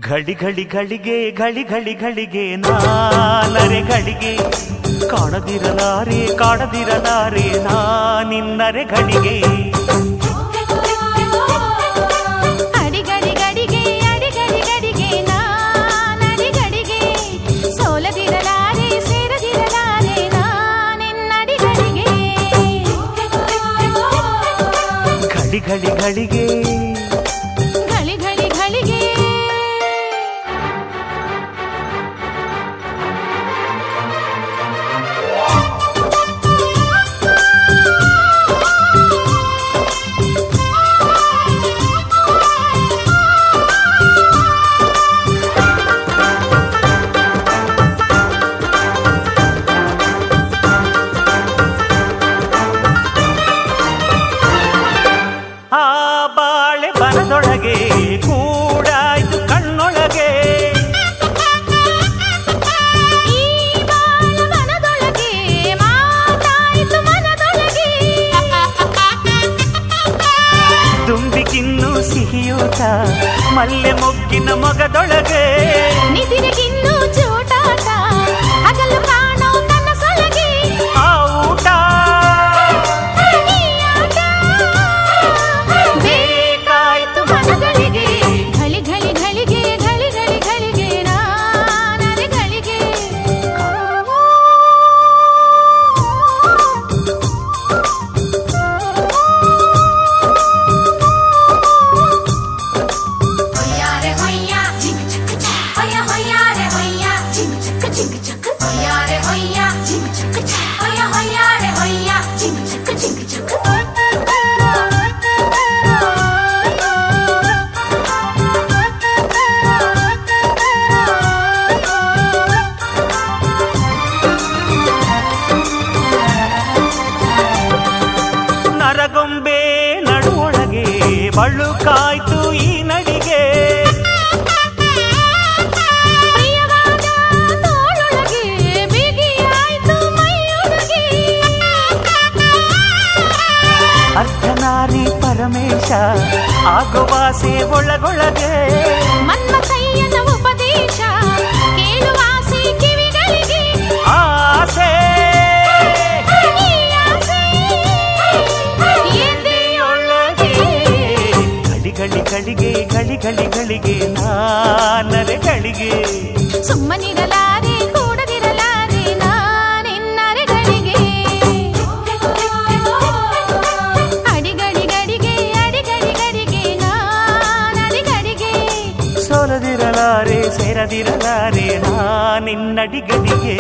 ಘಳಿ ಘಳಿ ಘಳಿಗೆ ಘಳಿ ಘಳಿ ಘಳಿಗೆ ನಾನರೆ ಘಳಿಗೆ ಕಾಣದಿರಲಾರೆ ಕಾಣದಿರಲಾರೆ ನಾನಿನ್ನರೆ ಘಳಿಗೆ ಅಡಿಗಡಿ ಗಡಿಗೆ ಅಡಿಗಡಿ ಗಡಿಗೆ ನಾನಡಿ ಗಡಿಗೆ ಸೋಲದಿರಲಾರೆ ಸೇರದಿರಲಾರೆ ನಾನಿನ್ನಡಿ ಗಡಿಗೆ ಘಳಿ ಘಳಿ ಘಳಿಗೆ ಘಳಿ ಘಳಿ ಘಳಿಗೆ ಆ ಬಾಳೆ ಬರದೊಳಗೆ ಕೂಡಾಯ್ತು ಕಣ್ಣೊಳಗೆ ಈ ಬಾಲವನದೊಳಗೆ ಮಾತಾಯಿತು ಮನದೊಳಗೆ ದುಂಬಿಗಿನ್ನು ಸಿಹಿಯೂಟ ಮಲ್ಲೆ ಮೊಗ್ಗಿನ ಮೊಗದೊಳಗೆ ನಿದಿರೆಗಿನ್ನೂ ಚೂಟಾಟ ಹಗಲು ಕಾಣೋ ಕನಸೊಳಗೆ ಆ ಊಟ ಈ ಆಟ ಬೇಕಾಯ್ತು ಮನಗಳಿಗೆ ಘಳಿ ಘಳಿ ಘಳಿಗೆ ಘಳಿ ಘಳಿ ಘಳಿಗೆ ನಾನರೆ ಘಳಿಗೆ ಹೊಯ್ಯಾರೆ ಹೊಯ್ಯ ಜಿಂಗ್ ಚಕ್ ಚಕ್ ಹೊಯ್ಯ ಹೊಯ್ಯಾರೆ ಹೊಯ್ಯ ಜಿಂಗ್ ಚಕ್ ಹೊಯ್ಯಾರೆ ಹೊಯ್ಯ ಜಿಂಗ್ ಚಕ್ ಚಕ್ ಹೊಯ್ಯ ಹೊಯ್ಯಾರೆ ಹೊಯ್ಯ ಜಿಂಗ್ ಚಕ್ ನರಗೊಂಬೆ ನಡುವೊಳಗೆ ಬಳುಕಾಯ್ತು ಈ ನಡಿಗೆ ಪ್ರಿಯವಾದ ತೋಳೊಳಗೆ ಬಿಗಿಯಾಯ್ತು ಮೈಯೊಳಗೆ ಅರ್ಧನಾರಿ ಪರಮೇಶ ಆಗುವಾಸೆ ಒಳಗೊಳಗೆ ಮನ್ಮಥಯ್ಯನ ಉಪದೇಶ ಕೇಳುವಾಸೆ ಕಿವಿಗಳಿಗೆ ಆಸೆ ಈ ಆಸೆ ಎದೆಯೊಳಗೆ ಘಳಿ ಘಳಿ ಘಳಿಗೆ ಘಳಿ ಘಳಿ ಘಳಿಗೆ ನಾನರೆ ಘಳಿಗೆ ಸುಮ್ಮನಿರಲಾರೆ ಕೂಡದಿರಲಾರೆ ನಾನಿನ್ನರೆ ಘಳಿಗೆ ಅಡಿಗಡಿ ಗಡಿಗೆ ಅಡಿಗಡಿ ಗಡಿಗೆ ನಾನಡಿ ಗಡಿಗೆ ಸೋಲದಿರಲಾರೆ ಸೇರದಿರಲಾರೆ ನಾನಿನ್ನಡಿ ಗಡಿಗೆ